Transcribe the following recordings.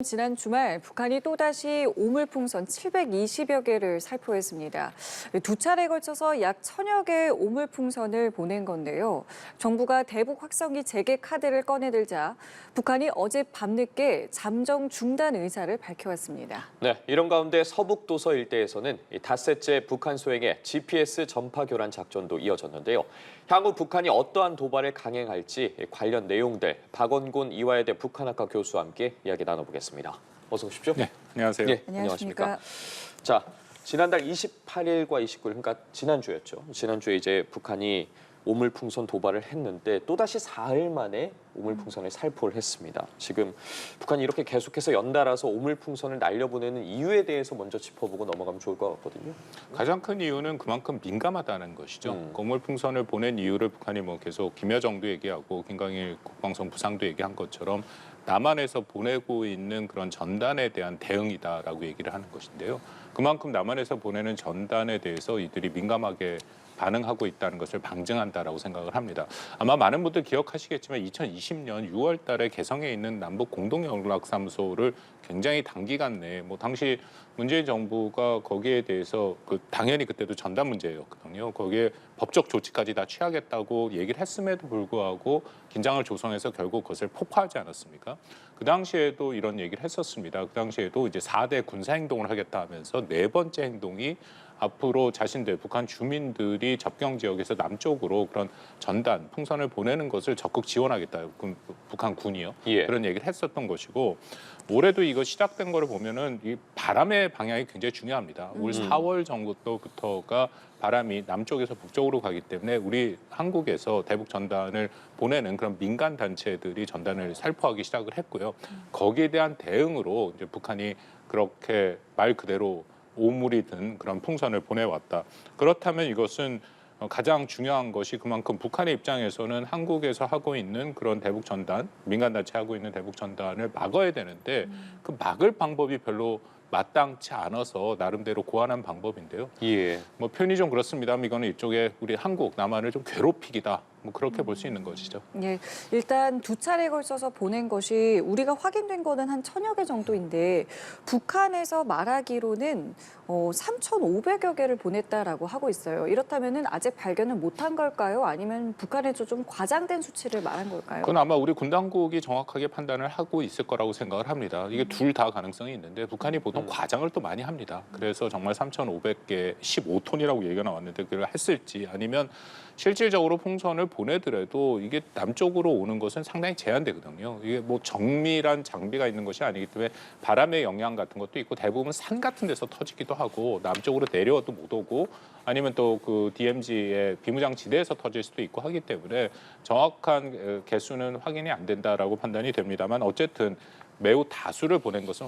지난 주말 북한이 또다시 오물풍선 720여 개를 살포했습니다. 두 차례에 걸쳐서 약 1000여 개의 오물풍선을 보낸 건데요. 정부가 대북 확성기 재개 카드를 꺼내들자 북한이 어제 밤늦게 잠정 중단 의사를 밝혀왔습니다. 네, 이런 가운데 서북도서 일대에서는 닷새째 북한 소행의 GPS 전파 교란 작전도 이어졌는데요. 향후 북한이 어떠한 도발을 강행할지 관련 내용들 박원곤 이화여대 북한학과 교수와 함께 이야기 나눠보겠습니다. 어서 오십시오. 네, 안녕하세요. 네, 안녕하십니까. 자, 지난달 28일과 29일, 그러니까 지난주였죠. 지난주에 이제 북한이 오물풍선 도발을 했는데 또다시 4일 만에 오물풍선을 살포를 했습니다. 지금 북한이 이렇게 계속해서 연달아서 오물풍선을 날려보내는 이유에 대해서 먼저 짚어보고 넘어가면 좋을 것 같거든요. 가장 큰 이유는 그만큼 민감하다는 것이죠. 오물풍선을 보낸 이유를 북한이 뭐 계속 김여정도 얘기하고 김광일 국방성 부상도 얘기한 것처럼 남한에서 보내고 있는 그런 전단에 대한 대응이다라고 얘기를 하는 것인데요. 그만큼 남한에서 보내는 전단에 대해서 이들이 민감하게 반응하고 있다는 것을 방증한다라고 생각을 합니다. 아마 많은 분들 기억하시겠지만 2020년 6월 달에 개성에 있는 남북 공동연락사무소를 굉장히 단기간 내에 당시 문재인 정부가 거기에 대해서 당연히 그때도 전단 문제였거든요. 거기에 법적 조치까지 다 취하겠다고 얘기를 했음에도 불구하고 긴장을 조성해서 결국 그것을 폭파하지 않았습니까? 그 당시에도 이런 얘기를 했었습니다. 그 당시에도 이제 4대 군사 행동을 하겠다 하면서 네 번째 행동이 앞으로 자신들 북한 주민들이 접경 지역에서 남쪽으로 그런 전단 풍선을 보내는 것을 적극 지원하겠다. 북한 군이요. 예. 그런 얘기를 했었던 것이고 올해도 이거 시작된 거를 보면은 이 바람의 방향이 굉장히 중요합니다. 올 4월 정도부터가 바람이 남쪽에서 북쪽으로 가기 때문에 우리 한국에서 대북 전단을 보내는 그런 민간 단체들이 전단을 살포하기 시작을 했고요. 거기에 대한 대응으로 이제 북한이 그렇게 말 그대로 오물이 든 그런 풍선을 보내왔다. 그렇다면 이것은 가장 중요한 것이 그만큼 북한의 입장에서는 한국에서 하고 있는 그런 대북 전단, 민간단체 하고 있는 대북 전단을 막아야 되는데 그 막을 방법이 별로 마땅치 않아서 나름대로 고안한 방법인데요. 예. 표현이 좀 그렇습니다만 이거는 일종의 우리 한국, 남한을 좀 괴롭히기다. 그렇게 볼 수 있는 것이죠. 예, 일단 두 차례에 걸쳐서 보낸 것이 우리가 확인된 거는 한 1000여 개 정도인데 북한에서 말하기로는 3,500여 개를 보냈다라고 하고 있어요. 이렇다면은 아직 발견을 못한 걸까요? 아니면 북한에서 좀 과장된 수치를 말한 걸까요? 그건 아마 우리 군 당국이 정확하게 판단을 하고 있을 거라고 생각을 합니다. 이게 둘 다 가능성이 있는데 북한이 보통 과장을 또 많이 합니다. 그래서 정말 3,500개 15톤이라고 얘기가 나왔는데 그걸 했을지 아니면 실질적으로 풍선을 보내더라도 이게 남쪽으로 오는 것은 상당히 제한되거든요. 이게 정밀한 장비가 있는 것이 아니기 때문에 바람의 영향 같은 것도 있고 대부분 산 같은 데서 터지기도 하고 남쪽으로 내려와도 못 오고 아니면 또 그 DMZ의 비무장지대에서 터질 수도 있고 하기 때문에 정확한 개수는 확인이 안 된다라고 판단이 됩니다만 어쨌든 매우 다수를 보낸 것은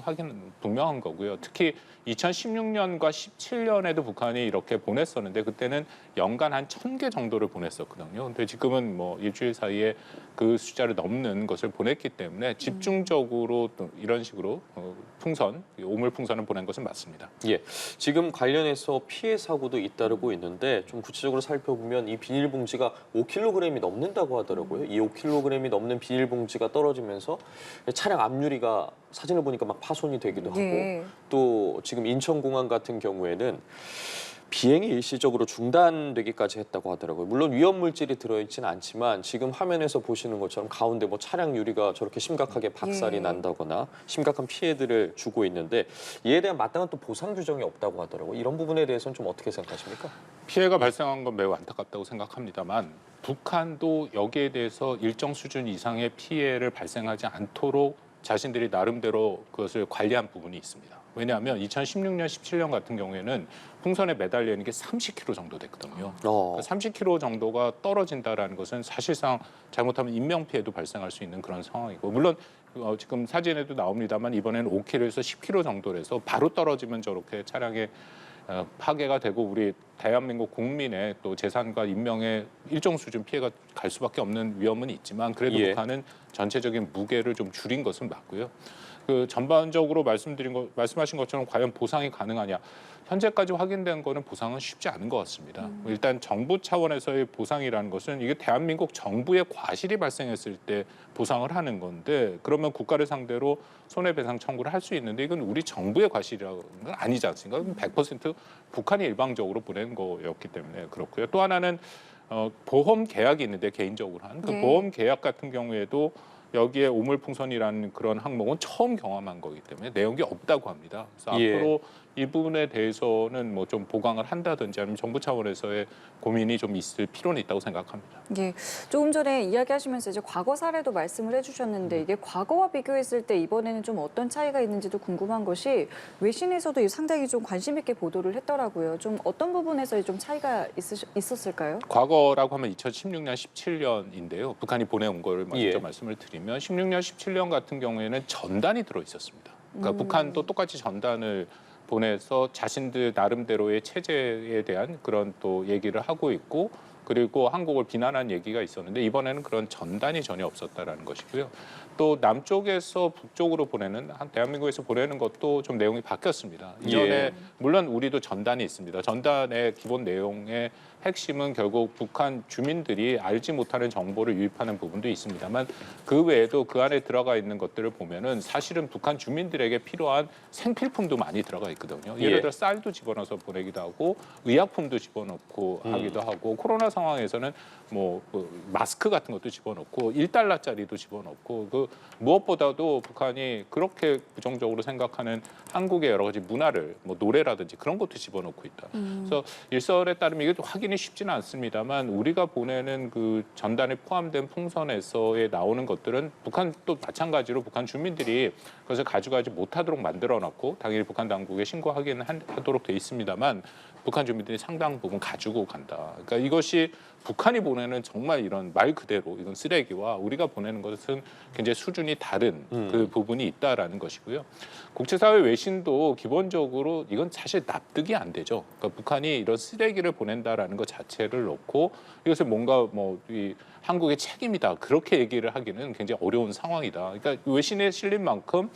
분명한 거고요. 특히 2016년과 17년에도 북한이 이렇게 보냈었는데 그때는 연간 한 1000개 정도를 보냈었거든요. 근데 지금은 일주일 사이에 그 숫자를 넘는 것을 보냈기 때문에 집중적으로 또 이런 식으로 오물풍선을 보낸 것은 맞습니다. 예, 지금 관련해서 피해 사고도 잇따르고 있는데 좀 구체적으로 살펴보면 이 비닐봉지가 5kg이 넘는다고 하더라고요. 이 5kg이 넘는 비닐봉지가 떨어지면서 차량 앞유리가 사진을 보니까 막 파손이 되기도 하고 예. 또 지금 인천공항 같은 경우에는 비행이 일시적으로 중단되기까지 했다고 하더라고요. 물론 위험물질이 들어있지는 않지만 지금 화면에서 보시는 것처럼 가운데 차량 유리가 저렇게 심각하게 박살이 난다거나 심각한 피해들을 주고 있는데 이에 대한 마땅한 또 보상 규정이 없다고 하더라고요. 이런 부분에 대해서는 좀 어떻게 생각하십니까? 피해가 발생한 건 매우 안타깝다고 생각합니다만 북한도 여기에 대해서 일정 수준 이상의 피해를 발생하지 않도록 자신들이 나름대로 그것을 관리한 부분이 있습니다. 왜냐하면 2016년, 17년 같은 경우에는 풍선에 매달려 있는 게 30kg 정도 됐거든요. 그러니까 30kg 정도가 떨어진다라는 것은 사실상 잘못하면 인명피해도 발생할 수 있는 그런 상황이고 물론 지금 사진에도 나옵니다만 이번에는 5kg에서 10kg 정도라서 바로 떨어지면 저렇게 차량에 파괴가 되고 우리 대한민국 국민의 또 재산과 인명에 일정 수준 피해가 갈 수밖에 없는 위험은 있지만 그래도 북한은 전체적인 무게를 좀 줄인 것은 맞고요. 그 전반적으로 말씀하신 것처럼 과연 보상이 가능하냐? 현재까지 확인된 거는 보상은 쉽지 않은 것 같습니다. 일단 정부 차원에서의 보상이라는 것은 이게 대한민국 정부의 과실이 발생했을 때 보상을 하는 건데 그러면 국가를 상대로 손해배상 청구를 할 수 있는데 이건 우리 정부의 과실이라는 건 아니지 않습니까? 100% 북한이 일방적으로 보낸 거였기 때문에 그렇고요. 또 하나는 보험 계약이 있는데 개인적으로 한 그 네. 보험 계약 같은 경우에도 여기에 오물풍선이라는 그런 항목은 처음 경험한 거기 때문에 내용이 없다고 합니다. 그래서 예. 앞으로 이 부분에 대해서는 뭐 좀 보강을 한다든지 아니면 정부 차원에서의 고민이 좀 있을 필요는 있다고 생각합니다. 예, 조금 전에 이야기하시면서 이제 과거 사례도 말씀을 해주셨는데 이게 과거와 비교했을 때 이번에는 좀 어떤 차이가 있는지도 궁금한 것이 외신에서도 상당히 좀 관심 있게 보도를 했더라고요. 좀 어떤 부분에서 좀 차이가 있었을까요? 과거라고 하면 2016년, 17년인데요. 북한이 보내온 걸 먼저 예. 말씀을 드리면 16년, 17년 같은 경우에는 전단이 들어 있었습니다. 그러니까 북한도 똑같이 전단을 보내서 자신들 나름대로의 체제에 대한 그런 또 얘기를 하고 있고 그리고 한국을 비난한 얘기가 있었는데 이번에는 그런 전단이 전혀 없었다라는 것이고요. 또 남쪽에서 북쪽으로 보내는 대한민국에서 보내는 것도 좀 내용이 바뀌었습니다. 이전에 예. 물론 우리도 전단이 있습니다. 전단의 기본 내용의 핵심은 결국 북한 주민들이 알지 못하는 정보를 유입하는 부분도 있습니다만 그 외에도 그 안에 들어가 있는 것들을 보면은 사실은 북한 주민들에게 필요한 생필품도 많이 들어가 있거든요. 예를 예. 들어 쌀도 집어넣어서 보내기도 하고 의약품도 집어넣고 하기도 하고 코로나 상황에서는 뭐 마스크 같은 것도 집어넣고 1달러짜리도 집어넣고 그 무엇보다도 북한이 그렇게 부정적으로 생각하는 한국의 여러 가지 문화를 뭐 노래라든지 그런 것도 집어넣고 있다. 그래서 일설에 따르면 이게 확인이 쉽지는 않습니다만 우리가 보내는 그 전단에 포함된 풍선에서에 나오는 것들은 북한 또 마찬가지로 북한 주민들이 그것을 가져가지 못하도록 만들어놨고 당연히 북한 당국에 신고하기는 하도록 돼 있습니다만 북한 주민들이 상당 부분 가지고 간다. 그러니까 이것이 북한이 보내는 정말 이런 말 그대로 이건 쓰레기와 우리가 보내는 것은 굉장히 수준이 다른 그 부분이 있다라는 것이고요. 국제사회 외신도 기본적으로 이건 사실 납득이 안 되죠. 그러니까 북한이 이런 쓰레기를 보낸다라는 것 자체를 놓고 이것을 뭔가 이 한국의 책임이다 그렇게 얘기를 하기는 굉장히 어려운 상황이다. 그러니까 외신에 실린 만큼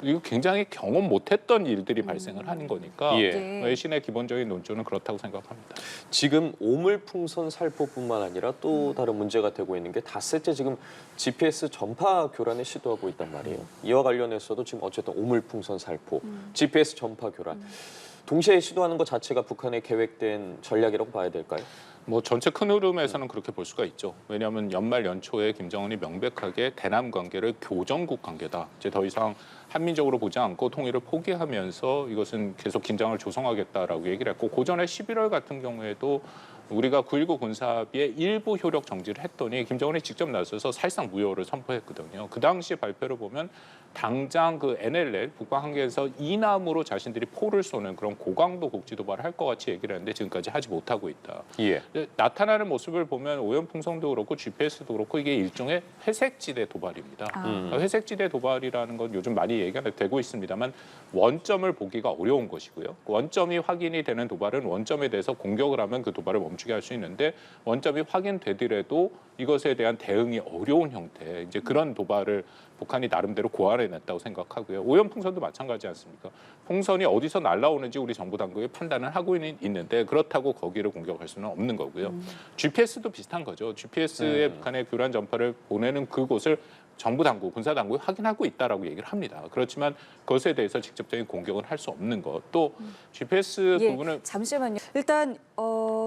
이거 굉장히 경험 못했던 일들이 발생을 하는 거니까 예. 네. 외신의 기본적인 논조는 그렇다고 생각합니다. 지금 오물풍선 살포뿐만 아니라 또 다른 문제가 되고 있는 게 닷새째 지금 GPS 전파 교란을 시도하고 있단 말이에요. 이와 관련해서도 지금 어쨌든 오물풍선 살포, GPS 전파 교란. 동시에 시도하는 것 자체가 북한의 계획된 전략이라고 봐야 될까요? 뭐 전체 큰 흐름에서는 그렇게 볼 수가 있죠. 왜냐하면 연말 연초에 김정은이 명백하게 대남 관계를 교정국 관계다. 이제 더 이상 한민족으로 보지 않고 통일을 포기하면서 이것은 계속 긴장을 조성하겠다라고 얘기를 했고 고전에 11월 같은 경우에도 우리가 9.19 군사합의의 일부 효력 정지를 했더니 김정은이 직접 나서서 사실상 무효를 선포했거든요. 그 당시 발표를 보면 당장 그 NLL 북방 한계에서 이남으로 자신들이 포를 쏘는 그런 고강도 국지 도발을 할 것 같이 얘기를 했는데 지금까지 하지 못하고 있다. 예. 나타나는 모습을 보면 오염풍선도 그렇고 GPS도 그렇고 이게 일종의 회색지대 도발입니다. 회색지대 도발이라는 건 요즘 많이 얘기가 되고 있습니다만 원점을 보기가 어려운 것이고요. 원점이 확인이 되는 도발은 원점에 대해서 공격을 하면 그 도발을 멈추게 할 수 있는데 원점이 확인되더라도 이것에 대한 대응이 어려운 형태 이제 그런 도발을 북한이 나름대로 고안해냈다고 생각하고요. 오염풍선도 마찬가지 않습니까? 풍선이 어디서 날아오는지 우리 정부 당국이 판단을 하고 있는데 그렇다고 거기를 공격할 수는 없는 거고요. GPS도 비슷한 거죠. GPS에 북한의 교란 전파를 보내는 그곳을 정부 당국, 군사 당국이 확인하고 있다라고 얘기를 합니다. 그렇지만 그것에 대해서 직접적인 공격은 할 수 없는 것. 또 GPS 예, 부분은 잠시만요. 일단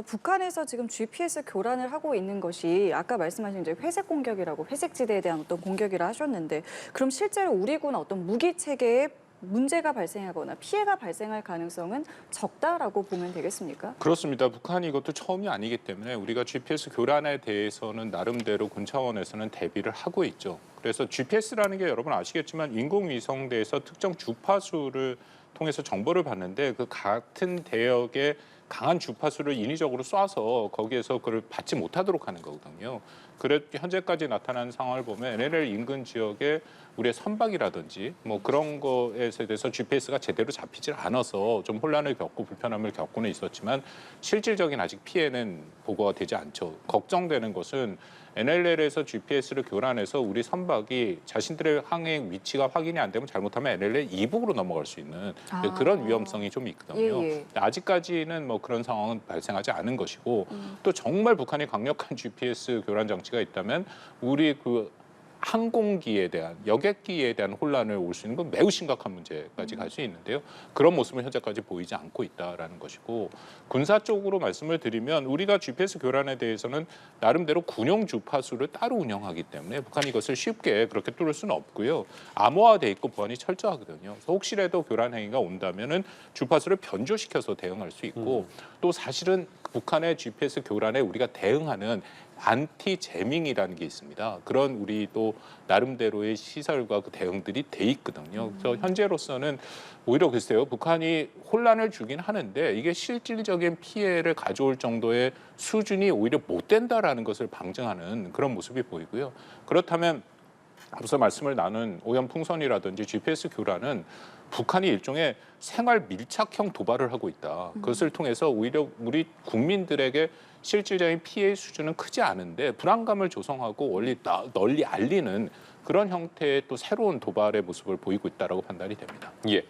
북한에서 지금 GPS 교란을 하고 있는 것이 아까 말씀하신 이제 회색 공격이라고 회색 지대에 대한 어떤 공격이라 하셨는데 그럼 실제로 우리 군 어떤 무기 체계에 문제가 발생하거나 피해가 발생할 가능성은 적다라고 보면 되겠습니까? 그렇습니다. 북한이 이것도 처음이 아니기 때문에 우리가 GPS 교란에 대해서는 나름대로 군 차원에서는 대비를 하고 있죠. 그래서 GPS라는 게 여러분 아시겠지만 인공위성대에서 특정 주파수를 통해서 정보를 받는데 그 같은 대역의 강한 주파수를 인위적으로 쏴서 거기에서 그걸 받지 못하도록 하는 거거든요. 그래 현재까지 나타난 상황을 보면 NLL 인근 지역에 우리의 선박이라든지 뭐 그런 거에 대해서 GPS가 제대로 잡히질 않아서 좀 혼란을 겪고 불편함을 겪고는 있었지만 실질적인 아직 피해는 보고가 되지 않죠. 걱정되는 것은 NLL에서 GPS를 교란해서 우리 선박이 자신들의 항행 위치가 확인이 안 되면 잘못하면 NLL 이북으로 넘어갈 수 있는 그런 위험성이 좀 있거든요. 예. 아직까지는 뭐 그런 상황은 발생하지 않은 것이고 또 정말 북한이 강력한 GPS 교란 장치가 있다면 우리 그 항공기에 대한 여객기에 대한 혼란을 올 수 있는 건 매우 심각한 문제까지 갈 수 있는데요. 그런 모습은 현재까지 보이지 않고 있다라는 것이고 군사 쪽으로 말씀을 드리면 우리가 GPS 교란에 대해서는 나름대로 군용 주파수를 따로 운영하기 때문에 북한이 이것을 쉽게 그렇게 뚫을 수는 없고요. 암호화돼 있고 보안이 철저하거든요. 그래서 혹시라도 교란 행위가 온다면은 주파수를 변조시켜서 대응할 수 있고 또 사실은 북한의 GPS 교란에 우리가 대응하는 안티 제밍이라는 게 있습니다. 그런 우리 또 나름대로의 시설과 그 대응들이 돼 있거든요. 그래서 현재로서는 오히려 글쎄요, 북한이 혼란을 주긴 하는데 이게 실질적인 피해를 가져올 정도의 수준이 오히려 못 된다라는 것을 방증하는 그런 모습이 보이고요. 그렇다면 앞서 말씀을 나눈 오염풍선이라든지 GPS 교란은 북한이 일종의 생활 밀착형 도발을 하고 있다. 그것을 통해서 오히려 우리 국민들에게 실질적인 피해의 수준은 크지 않은데 불안감을 조성하고 널리 알리는 그런 형태의 또 새로운 도발의 모습을 보이고 있다라고 판단이 됩니다. 예.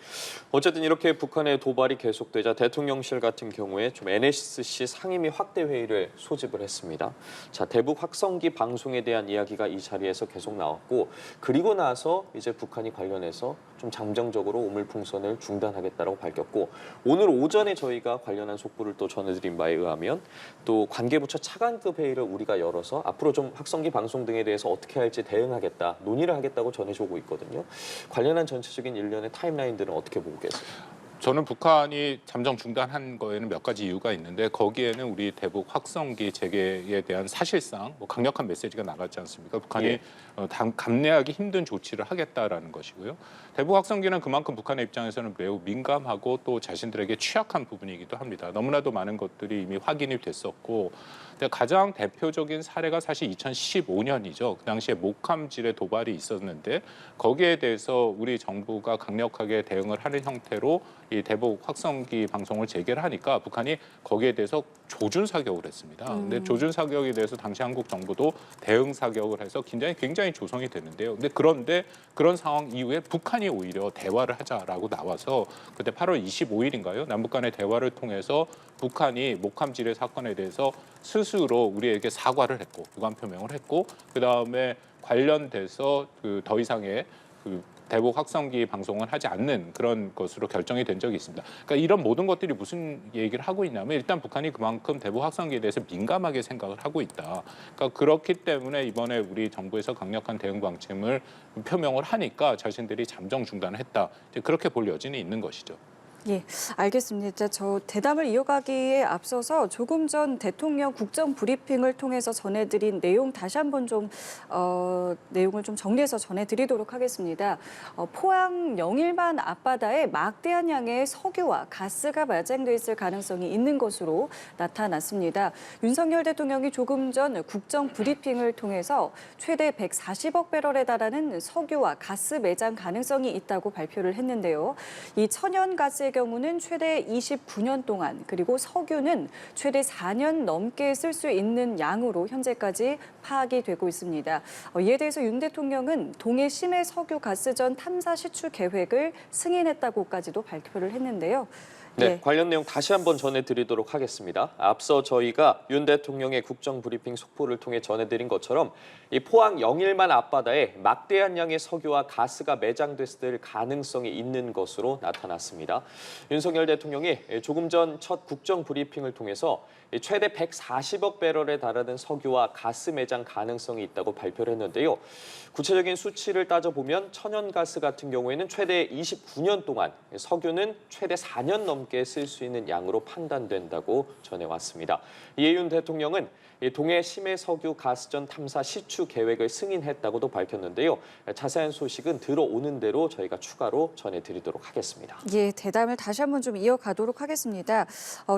어쨌든 이렇게 북한의 도발이 계속되자 대통령실 같은 경우에 좀 NSC 상임위 확대 회의를 소집을 했습니다. 자, 대북 확성기 방송에 대한 이야기가 이 자리에서 계속 나왔고 그리고 나서 이제 북한이 관련해서 좀 잠정적으로 오물풍선을 중단하겠다라고 밝혔고 오늘 오전에 저희가 관련한 속보를 또 전해드린 바에 의하면 또 관계부처 차관급 회의를 우리가 열어서 앞으로 좀 확성기 방송 등에 대해서 어떻게 할지 대응하겠다. 논의를 하겠다고 전해주고 있거든요. 관련한 전체적인 일련의 타임라인들은 어떻게 보고 계세요? 저는 북한이 잠정 중단한 거에는 몇 가지 이유가 있는데 거기에는 우리 대북 확성기 재개에 대한 사실상 뭐 강력한 메시지가 나갔지 않습니까? 북한이 예. 감내하기 힘든 조치를 하겠다라는 것이고요. 대북 확성기는 그만큼 북한의 입장에서는 매우 민감하고 또 자신들에게 취약한 부분이기도 합니다. 너무나도 많은 것들이 이미 확인이 됐었고 근데 가장 대표적인 사례가 사실 2015년이죠. 그 당시에 목함질의 도발이 있었는데 거기에 대해서 우리 정부가 강력하게 대응을 하는 형태로 이 대북 확성기 방송을 재개를 하니까 북한이 거기에 대해서 조준 사격을 했습니다. 근데 조준 사격에 대해서 당시 한국 정부도 대응 사격을 해서 굉장히 조성이 됐는데요. 그런데 그런 상황 이후에 북한이 오히려 대화를 하자라고 나와서 그때 8월 25일인가요? 남북 간의 대화를 통해서 북한이 목함질의 사건에 대해서 스스로 우리에게 사과를 했고 유감 표명을 했고 그다음에 관련돼서 그 더 이상의 그 대북 확성기 방송을 하지 않는 그런 것으로 결정이 된 적이 있습니다. 그러니까 이런 모든 것들이 무슨 얘기를 하고 있냐면 일단 북한이 그만큼 대북 확성기에 대해서 민감하게 생각을 하고 있다. 그러니까 그렇기 때문에 이번에 우리 정부에서 강력한 대응 방침을 표명을 하니까 자신들이 잠정 중단을 했다. 이제 그렇게 볼 여지는 있는 것이죠. 예, 알겠습니다. 저 대담을 이어가기에 앞서서 조금 전 대통령 국정 브리핑을 통해서 전해드린 내용 다시 한번 좀 내용을 좀 정리해서 전해드리도록 하겠습니다. 포항 영일만 앞바다에 막대한 양의 석유와 가스가 마장돼 있을 가능성이 있는 것으로 나타났습니다. 윤석열 대통령이 조금 전 국정 브리핑을 통해서 최대 140억 배럴에 달하는 석유와 가스 매장 가능성이 있다고 발표를 했는데요. 이 천연가스의 경우는 최대 29년 동안 그리고 석유는 최대 4년 넘게 쓸 수 있는 양으로 현재까지 파악이 되고 있습니다. 이에 대해서 윤 대통령은 동해 심해 석유 가스전 탐사 시추 계획을 승인했다고까지도 발표를 했는데요. 네, 예. 관련 내용 다시 한번 전해드리도록 하겠습니다. 앞서 저희가 윤 대통령의 국정 브리핑 속보를 통해 전해드린 것처럼 이 포항 영일만 앞바다에 막대한 양의 석유와 가스가 매장됐을 가능성이 있는 것으로 나타났습니다. 윤석열 대통령이 조금 전 첫 국정 브리핑을 통해서 최대 140억 배럴에 달하는 석유와 가스 매장 가능성이 있다고 발표를 했는데요. 구체적인 수치를 따져보면 천연가스 같은 경우에는 최대 29년 동안, 석유는 최대 4년 넘게 넘게 쓸 수 있는 양으로 판단된다고 전해왔습니다. 이해윤 대통령은 동해 심해 석유 가스전 탐사 시추 계획을 승인했다고도 밝혔는데요. 자세한 소식은 들어오는 대로 저희가 추가로 전해드리도록 하겠습니다. 예, 대담을 다시 한번 좀 이어가도록 하겠습니다.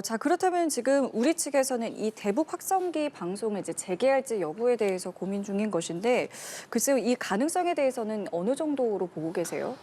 자, 그렇다면 지금 우리 측에서는 이 대북 확성기 방송을 이제 재개할지 여부에 대해서 고민 중인 것인데, 글쎄요, 이 가능성에 대해서는 어느 정도로 보고 계세요?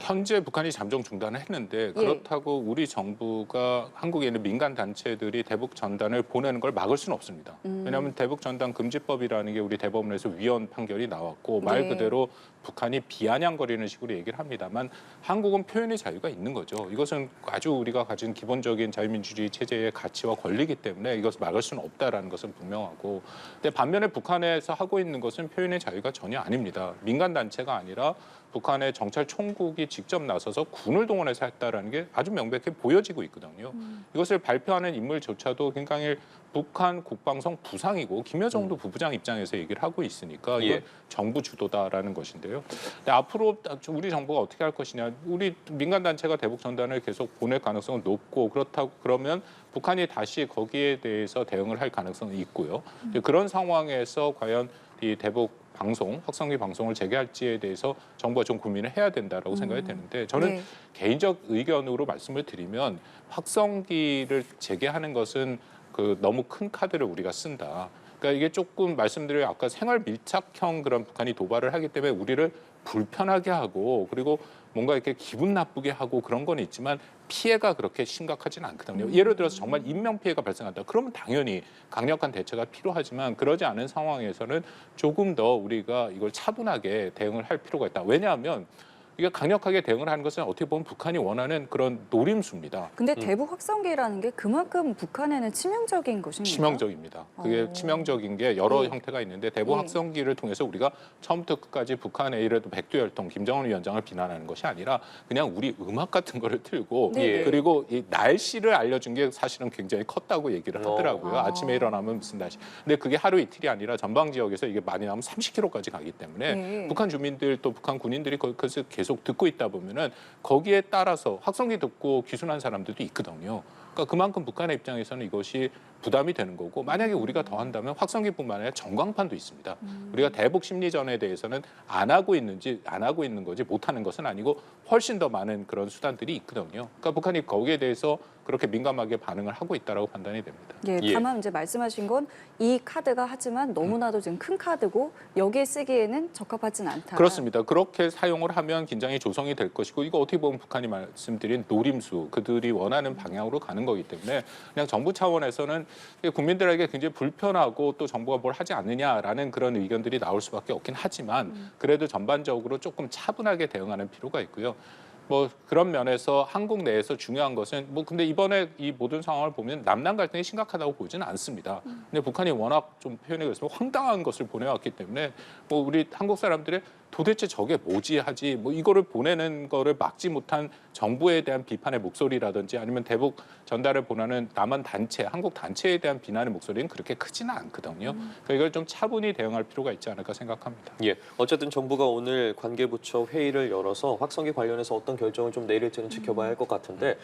현재 북한이 잠정 중단을 했는데 그렇다고 우리 정부가 한국에 있는 민간 단체들이 대북 전단을 보내는 걸 막을 수는 없습니다. 왜냐하면 대북 전단 금지법이라는 게 우리 대법원에서 위헌 판결이 나왔고 말 그대로 북한이 비아냥거리는 식으로 얘기를 합니다만 한국은 표현의 자유가 있는 거죠. 이것은 아주 우리가 가진 기본적인 자유민주주의 체제의 가치와 권리이기 때문에 이것을 막을 수는 없다라는 것은 분명하고, 근데 반면에 북한에서 하고 있는 것은 표현의 자유가 전혀 아닙니다. 민간 단체가 아니라 북한의 정찰 총국이 직접 나서서 군을 동원해서 했다라는 게 아주 명백히 보여지고 있거든요. 이것을 발표하는 인물조차도 굉장히 북한 국방성 부상이고 김여정도 부부장 입장에서 얘기를 하고 있으니까 이건 정부 주도다라는 것인데요. 근데 앞으로 우리 정부가 어떻게 할 것이냐, 우리 민간 단체가 대북 전단을 계속 보낼 가능성은 높고, 그렇다고 그러면 북한이 다시 거기에 대해서 대응을 할 가능성이 있고요. 그런 상황에서 과연 이 대북 방송, 확성기 방송을 재개할지에 대해서 정부가 좀 고민을 해야 된다라고 생각이 되는데, 저는 개인적 의견으로 말씀을 드리면 확성기를 재개하는 것은 너무 큰 카드를 우리가 쓴다. 그러니까 이게 조금 말씀드린 아까 생활 밀착형 그런 북한이 도발을 하기 때문에 우리를 불편하게 하고, 그리고 뭔가 이렇게 기분 나쁘게 하고 그런 건 있지만 피해가 그렇게 심각하지는 않거든요. 예를 들어서 정말 인명 피해가 발생한다. 그러면 당연히 강력한 대처가 필요하지만 그러지 않은 상황에서는 조금 더 우리가 이걸 차분하게 대응을 할 필요가 있다. 왜냐하면 이게 강력하게 대응을 하는 것은 어떻게 보면 북한이 원하는 그런 노림수입니다. 근데 대북 확성기라는 게 그만큼 북한에는 치명적인 것입니다. 치명적입니다. 그게 치명적인 게 여러 형태가 있는데 대북 확성기를 통해서 우리가 처음부터 끝까지 북한의 이래도 백두혈통 김정은 위원장을 비난하는 것이 아니라 그냥 우리 음악 같은 거를 틀고 그리고 이 날씨를 알려준 게 사실은 굉장히 컸다고 얘기를 하더라고요. 아침에 일어나면 무슨 날씨. 근데 그게 하루 이틀이 아니라 전방 지역에서 이게 많이 나면 30km까지 가기 때문에 북한 주민들 또 북한 군인들이 거기서 계속 듣고 있다 보면은 거기에 따라서 확성기 듣고 귀순한 사람들도 있거든요. 그러니까 그만큼 북한의 입장에서는 이것이 부담이 되는 거고, 만약에 우리가 더 한다면 확성기뿐만 아니라 전광판도 있습니다. 우리가 대북 심리전에 대해서는 안 하고 있는 거지 못하는 것은 아니고 훨씬 더 많은 그런 수단들이 있거든요. 그러니까 북한이 거기에 대해서 그렇게 민감하게 반응을 하고 있다라고 판단이 됩니다. 다만 이제 말씀하신 건 이 카드가 하지만 너무나도 지금 큰 카드고 여기에 쓰기에는 적합하진 않다. 그렇습니다. 그렇게 사용을 하면 긴장이 조성이 될 것이고, 이거 어떻게 보면 북한이 말씀드린 노림수, 그들이 원하는 방향으로 가는 거기 때문에 그냥 정부 차원에서는 국민들에게 굉장히 불편하고 또 정부가 뭘 하지 않느냐라는 그런 의견들이 나올 수밖에 없긴 하지만 그래도 전반적으로 조금 차분하게 대응하는 필요가 있고요. 뭐 그런 면에서 한국 내에서 중요한 것은 근데 이번에 이 모든 상황을 보면 남남 갈등이 심각하다고 보지는 않습니다. 근데 북한이 워낙 좀 표현이 그랬으면 황당한 것을 보내왔기 때문에 우리 한국 사람들의 도대체 저게 뭐지 하지 이거를 보내는 거를 막지 못한 정부에 대한 비판의 목소리라든지 아니면 대북 전달을 보내는 남한 단체, 한국 단체에 대한 비난의 목소리는 그렇게 크지는 않거든요. 그러니까 이걸 좀 차분히 대응할 필요가 있지 않을까 생각합니다. 어쨌든 정부가 오늘 관계부처 회의를 열어서 확성기 관련해서 어떤 결정을 좀 내릴지는 지켜봐야 할 것 같은데,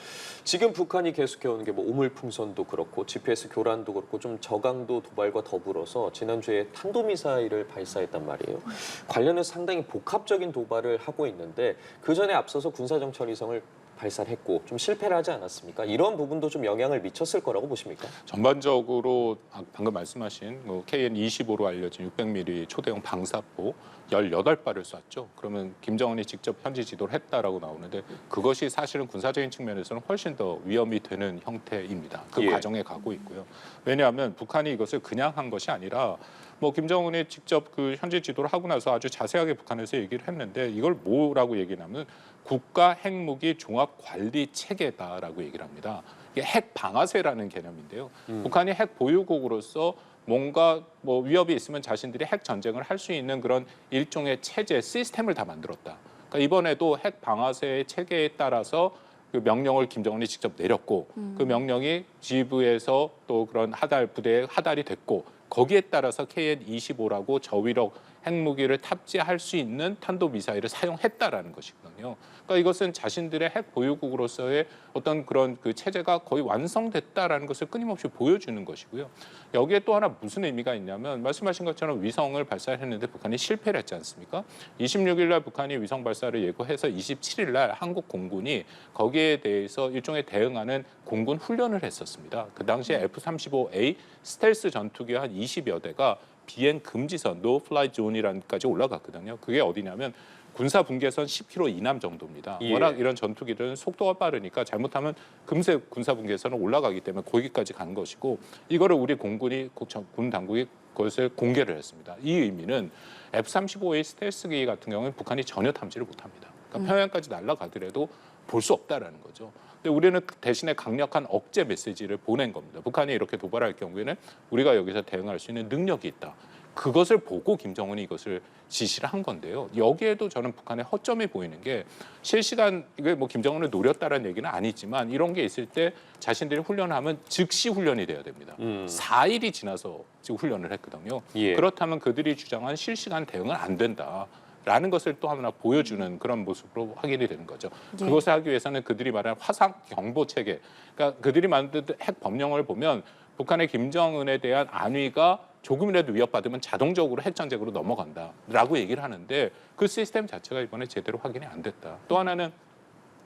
지금 북한이 계속해오는 게 오물풍선도 그렇고 GPS 교란도 그렇고 좀 저강도 도발과 더불어서 지난주에 탄도미사일을 발사했단 말이에요. 관련해서 상당히 복합적인 도발을 하고 있는데 그 전에 앞서서 군사정찰위성을 발사를 했고 좀 실패를 하지 않았습니까? 이런 부분도 좀 영향을 미쳤을 거라고 보십니까? 전반적으로 방금 말씀하신 KN-25로 알려진 600mm 초대형 방사포 18발을 쐈죠. 그러면 김정은이 직접 현지 지도를 했다라고 나오는데 그것이 사실은 군사적인 측면에서는 훨씬 더 위험이 되는 형태입니다. 그 과정에 가고 있고요. 왜냐하면 북한이 이것을 그냥 한 것이 아니라 김정은이 직접 그 현지 지도를 하고 나서 아주 자세하게 북한에서 얘기를 했는데 이걸 뭐라고 얘기하냐면 국가 핵무기 종합 관리 체계다라고 얘기를 합니다. 이게 핵 방아쇠라는 개념인데요. 북한이 핵 보유국으로서 뭔가 위협이 있으면 자신들이 핵 전쟁을 할 수 있는 그런 일종의 체제, 시스템을 다 만들었다. 그러니까 이번에도 핵 방아쇠의 체계에 따라서 그 명령을 김정은이 직접 내렸고 그 명령이 지부에서 또 그런 하달 부대에 하달이 됐고 거기에 따라서 KN-25라고 저위력 핵무기를 탑재할 수 있는 탄도미사일을 사용했다라는 것이거든요. 그러니까 이것은 자신들의 핵 보유국으로서의 어떤 그런 그 체제가 거의 완성됐다라는 것을 끊임없이 보여주는 것이고요. 여기에 또 하나 무슨 의미가 있냐면 말씀하신 것처럼 위성을 발사했는데 북한이 실패를 했지 않습니까? 26일 날 북한이 위성 발사를 예고해서 27일 날 한국 공군이 거기에 대해서 일종의 대응하는 공군 훈련을 했었습니다. 그 당시에 F-35A 스텔스 전투기 한 20여 대가 비행 금지선, 노 플라이 존이란까지 올라갔거든요. 그게 어디냐면 군사 분계선 10km 이남 정도입니다. 예. 워낙 이런 전투기들은 속도가 빠르니까 잘못하면 금세 군사 분계선은 올라가기 때문에 거기까지 간 것이고 이거를 우리 공군이 군 당국이 그것을 공개를 했습니다. 이 의미는 F-35A 스텔스기 같은 경우는 북한이 전혀 탐지를 못합니다. 그러니까 평양까지 날아가더라도 볼 수 없다라는 거죠. 근데 우리는 대신에 강력한 억제 메시지를 보낸 겁니다. 북한이 이렇게 도발할 경우에는 우리가 여기서 대응할 수 있는 능력이 있다. 그것을 보고 김정은이 이것을 지시를 한 건데요. 여기에도 저는 북한의 허점이 보이는 게 실시간 이게 뭐 김정은을 노렸다라는 얘기는 아니지만 이런 게 있을 때 자신들이 훈련하면 즉시 훈련이 돼야 됩니다. 4일이 지나서 지금 훈련을 했거든요. 예. 그렇다면 그들이 주장한 실시간 대응은 안 된다. 라는 것을 또 하나 보여주는 그런 모습으로 확인이 되는 거죠. 예. 그것을 하기 위해서는 그들이 말하는 화상 경보 체계, 그러니까 그들이 만든 핵 법령을 보면 북한의 김정은에 대한 안위가 조금이라도 위협받으면 자동적으로 핵 전쟁으로 넘어간다라고 얘기를 하는데 그 시스템 자체가 이번에 제대로 확인이 안 됐다. 또 하나는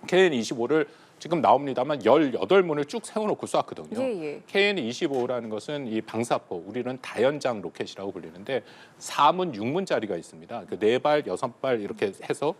KN-25를 지금 나옵니다만 18문을 쭉 세워놓고 쐈거든요. 예. KN-25라는 것은 이 방사포, 우리는 다연장 로켓이라고 불리는데 4문, 6문짜리가 있습니다. 그 4발, 6발 이렇게 해서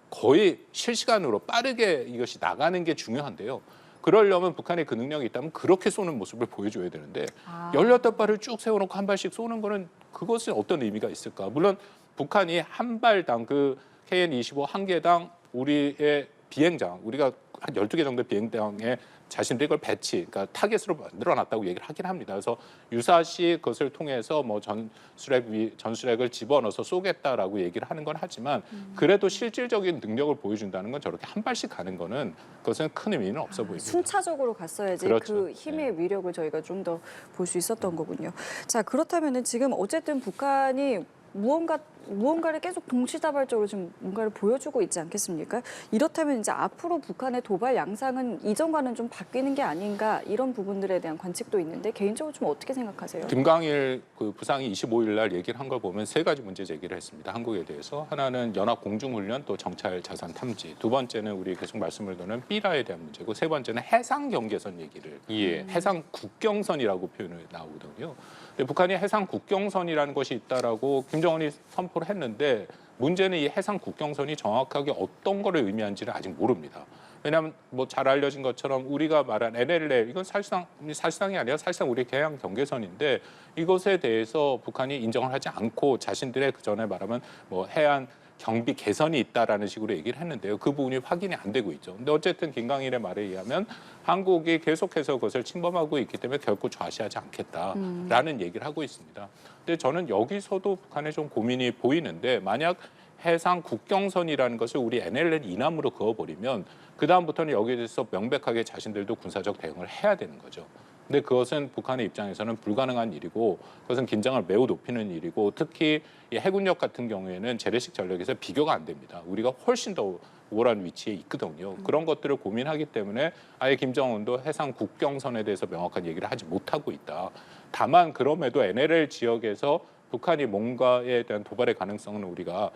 거의 실시간으로 빠르게 이것이 나가는 게 중요한데요. 그러려면 북한에 그 능력이 있다면 그렇게 쏘는 모습을 보여줘야 되는데 18발을 쭉 세워놓고 한 발씩 쏘는 거는 그것은 어떤 의미가 있을까? 물론 북한이 한 발당 그 KN-25 한 개당 우리의 비행장, 우리가 한 12개 정도 비행장에 자신들이 그걸 그러니까 타겟으로 만들어놨다고 얘기를 하긴 합니다. 그래서 유사시 그것을 통해서 뭐 전술핵을 집어넣어서 쏘겠다라고 얘기를 하는 건 하지만 그래도 실질적인 능력을 보여준다는 건 저렇게 한 발씩 가는 거는 그것은 큰 의미는 없어 보입니다. 순차적으로 갔어야지 그렇죠. 그 힘의 위력을 저희가 좀 더 볼 수 있었던 거군요. 자, 그렇다면은 지금 어쨌든 북한이 무언가를 계속 동시다발적으로 지금 뭔가를 보여주고 있지 않겠습니까? 이렇다면 이제 앞으로 북한의 도발 양상은 이전과는 좀 바뀌는 게 아닌가 이런 부분들에 대한 관측도 있는데 개인적으로 좀 어떻게 생각하세요? 김광일 그 부상이 25일 날 얘기를 한 걸 보면 3가지 문제 제기를 했습니다. 한국에 대해서. 하나는 연합 공중훈련 또 정찰 자산 탐지. 두 번째는 우리 계속 말씀을 드는 삐라에 대한 문제고 세 번째는 해상 경계선 얘기를 해상 국경선이라고 표현을 나오거든요. 근데 북한이 해상 국경선이라는 것이 있다라고 김정은이 선포를 했는데 문제는 이 해상 국경선이 정확하게 어떤 거를 의미하는지를 아직 모릅니다. 왜냐하면 뭐 잘 알려진 것처럼 우리가 말한 NLL 이건 사실상이 아니라 사실상 우리 해양 경계선인데 이것에 대해서 북한이 인정을 하지 않고 자신들의 그 전에 말하면 뭐 해안 경비 개선이 있다라는 식으로 얘기를 했는데요. 그 부분이 확인이 안 되고 있죠. 근데 어쨌든 김광일의 말에 의하면 한국이 계속해서 그것을 침범하고 있기 때문에 결코 좌시하지 않겠다라는 얘기를 하고 있습니다. 근데 저는 여기서도 북한에 좀 고민이 보이는데 만약 해상 국경선이라는 것을 우리 NLL 이남으로 그어버리면 그다음부터는 여기에 대해서 명백하게 자신들도 군사적 대응을 해야 되는 거죠. 근데 그것은 북한의 입장에서는 불가능한 일이고 그것은 긴장을 매우 높이는 일이고 특히 이 해군력 같은 경우에는 재래식 전력에서 비교가 안 됩니다. 우리가 훨씬 더 우월한 위치에 있거든요. 그런 것들을 고민하기 때문에 아예 김정은도 해상 국경선에 대해서 명확한 얘기를 하지 못하고 있다. 다만 그럼에도 NLL 지역에서 북한이 뭔가에 대한 도발의 가능성은 우리가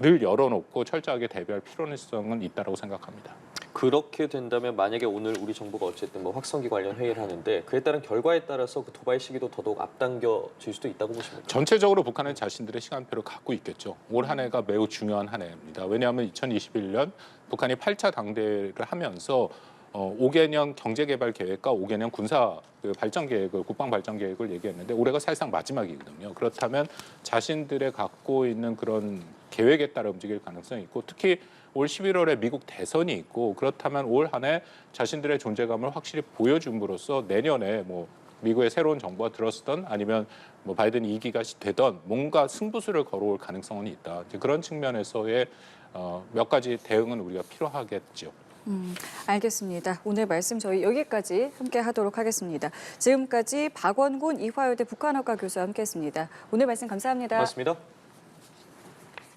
늘 열어놓고 철저하게 대비할 필요성은 있다고 생각합니다. 그렇게 된다면 만약에 오늘 우리 정부가 어쨌든 뭐 확성기 관련 회의를 하는데 그에 따른 결과에 따라서 그 도발 시기도 더더욱 앞당겨질 수도 있다고 보십니까? 전체적으로 북한은 자신들의 시간표를 갖고 있겠죠. 올 한 해가 매우 중요한 한 해입니다. 왜냐하면 2021년 북한이 8차 당대를 하면서 5개년 경제개발 계획과 5개년 군사 발전 계획을 국방 발전 계획을 얘기했는데 올해가 사실상 마지막이거든요. 그렇다면 자신들의 갖고 있는 그런 계획에 따라 움직일 가능성이 있고 특히 올 11월에 미국 대선이 있고 그렇다면 올 한 해 자신들의 존재감을 확실히 보여줌으로써 내년에 뭐 미국의 새로운 정부가 들었던 아니면 뭐 바이든 2기가 되던 뭔가 승부수를 걸어올 가능성은 있다. 그런 측면에서의 몇 가지 대응은 우리가 필요하겠죠. 알겠습니다. 오늘 말씀 저희 여기까지 함께 하도록 하겠습니다. 지금까지 박원곤 이화여대 북한학과 교수와 함께했습니다. 오늘 말씀 감사합니다. 맞습니다.